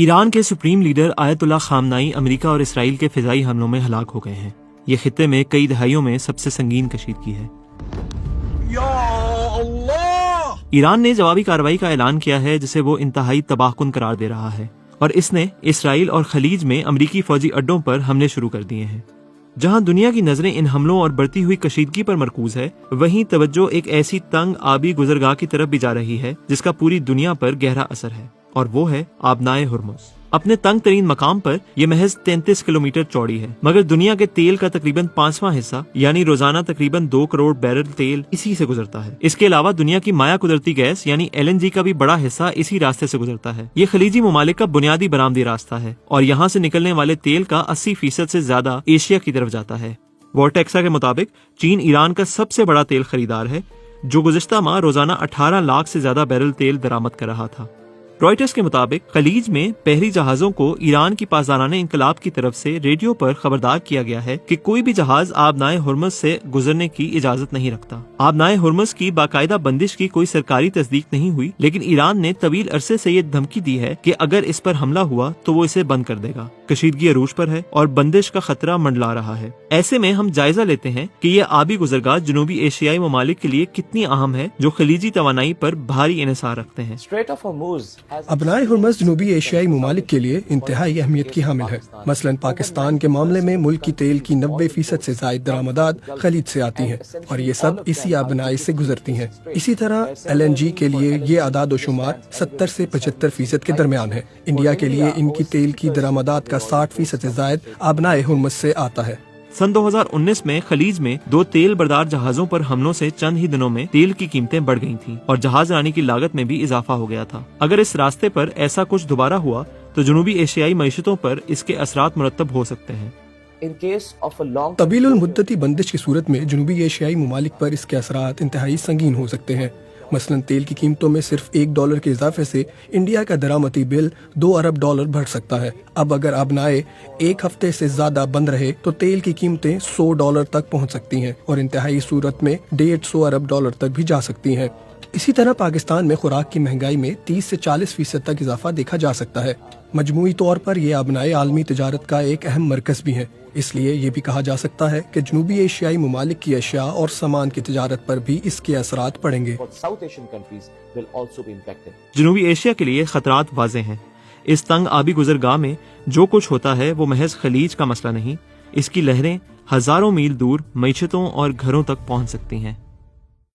ایران کے supreme leader آیت اللہ خامنائی امریکہ اور اسرائیل کے فضائی حملوں میں ہلاک ہو گئے ہیں۔ یہ خطے میں کئی دہائیوں میں سب سے سنگین کشیدگی ہے۔ یا اللہ! ایران نے جوابی کارروائی کا اعلان کیا ہے جسے وہ انتہائی تباہ کن قرار دے رہا ہے، اور اس نے اسرائیل اور خلیج میں امریکی فوجی اڈوں پر حملے شروع کر دیے ہیں۔ جہاں دنیا کی نظریں ان حملوں اور بڑھتی ہوئی کشیدگی پر مرکوز ہے، وہیں توجہ ایک ایسی تنگ آبی گزرگاہ کی طرف بھی جا رہی ہے جس کا پوری دنیا پر گہرا اثر ہے، اور وہ ہے آبنائے ہرمز۔ اپنے تنگ ترین مقام پر یہ محض 33 کلومیٹر چوڑی ہے، مگر دنیا کے تیل کا تقریباً 5واں حصہ یعنی روزانہ تقریباً 2 کروڑ بیرل تیل اسی سے گزرتا ہے۔ اس کے علاوہ دنیا کی مائع قدرتی گیس یعنی LNG کا بھی بڑا حصہ اسی راستے سے گزرتا ہے۔ یہ خلیجی ممالک کا بنیادی برآمدی راستہ ہے، اور یہاں سے نکلنے والے تیل کا 80% سے زیادہ ایشیا کی طرف جاتا ہے۔ وارٹیکسا کے مطابق چین ایران کا سب سے بڑا تیل خریدار ہے، جو گزشتہ ماہ روزانہ 18 لاکھ سے زیادہ بیرل تیل درآمد کر رہا تھا۔ رائٹرز کے مطابق خلیج میں بحری جہازوں کو ایران کی پاسدارانہ انقلاب کی طرف سے ریڈیو پر خبردار کیا گیا ہے کہ کوئی بھی جہاز آبنائے ہرمز سے گزرنے کی اجازت نہیں رکھتا۔ آبنائے ہرمز کی باقاعدہ بندش کی کوئی سرکاری تصدیق نہیں ہوئی، لیکن ایران نے طویل عرصے سے یہ دھمکی دی ہے کہ اگر اس پر حملہ ہوا تو وہ اسے بند کر دے گا۔ کشیدگی عروج پر ہے اور بندش کا خطرہ منڈلا رہا ہے۔ ایسے میں ہم جائزہ لیتے ہیں کہ یہ آبی گزرگاہ جنوبی ایشیائی ممالک کے لیے کتنی اہم ہے جو خلیجی توانائی پر بھاری انحصار رکھتے ہیں۔ آبنائے ہرمز جنوبی ایشیائی ممالک کے لیے انتہائی اہمیت کی حامل ہے۔ مثلاً پاکستان کے معاملے میں ملک کی تیل کی 90% سے زائد درآمدات خلیج سے آتی ہیں، اور یہ سب اسی آبنائے سے گزرتی ہیں۔ اسی طرح LNG کے لیے یہ اعداد و شمار 70 سے 75% کے درمیان ہے۔ انڈیا کے لیے ان کی تیل کی درآمدات کا 60% سے زائد آبنائے ہرمز سے آتا ہے۔ سن 2019 میں خلیج میں 2 تیل بردار جہازوں پر حملوں سے چند ہی دنوں میں تیل کی قیمتیں بڑھ گئی تھیں اور جہاز رانی کی لاگت میں بھی اضافہ ہو گیا تھا۔ اگر اس راستے پر ایسا کچھ دوبارہ ہوا تو جنوبی ایشیائی معیشتوں پر اس کے اثرات مرتب ہو سکتے ہیں۔ طویل المدتی بندش کی صورت میں جنوبی ایشیائی ممالک پر اس کے اثرات انتہائی سنگین ہو سکتے ہیں۔ مثلاً تیل کی قیمتوں میں صرف $1 کے اضافے سے انڈیا کا درآمدی بل $2 ارب بڑھ سکتا ہے۔ اب اگر آبنائے 1 ہفتے سے زیادہ بند رہے تو تیل کی قیمتیں $100 تک پہنچ سکتی ہیں، اور انتہائی صورت میں $150 ارب تک بھی جا سکتی ہیں۔ اسی طرح پاکستان میں خوراک کی مہنگائی میں 30 سے 40% تک اضافہ دیکھا جا سکتا ہے۔ مجموعی طور پر یہ آبنائے عالمی تجارت کا ایک اہم مرکز بھی ہے، اس لیے یہ بھی کہا جا سکتا ہے کہ جنوبی ایشیائی ممالک کی اشیاء اور سامان کی تجارت پر بھی اس کے اثرات پڑیں گے۔ جنوبی ایشیا کے لیے خطرات واضح ہیں۔ اس تنگ آبی گزرگاہ میں جو کچھ ہوتا ہے وہ محض خلیج کا مسئلہ نہیں، اس کی لہریں ہزاروں میل دور معیشتوں اور گھروں تک پہنچ سکتی ہیں۔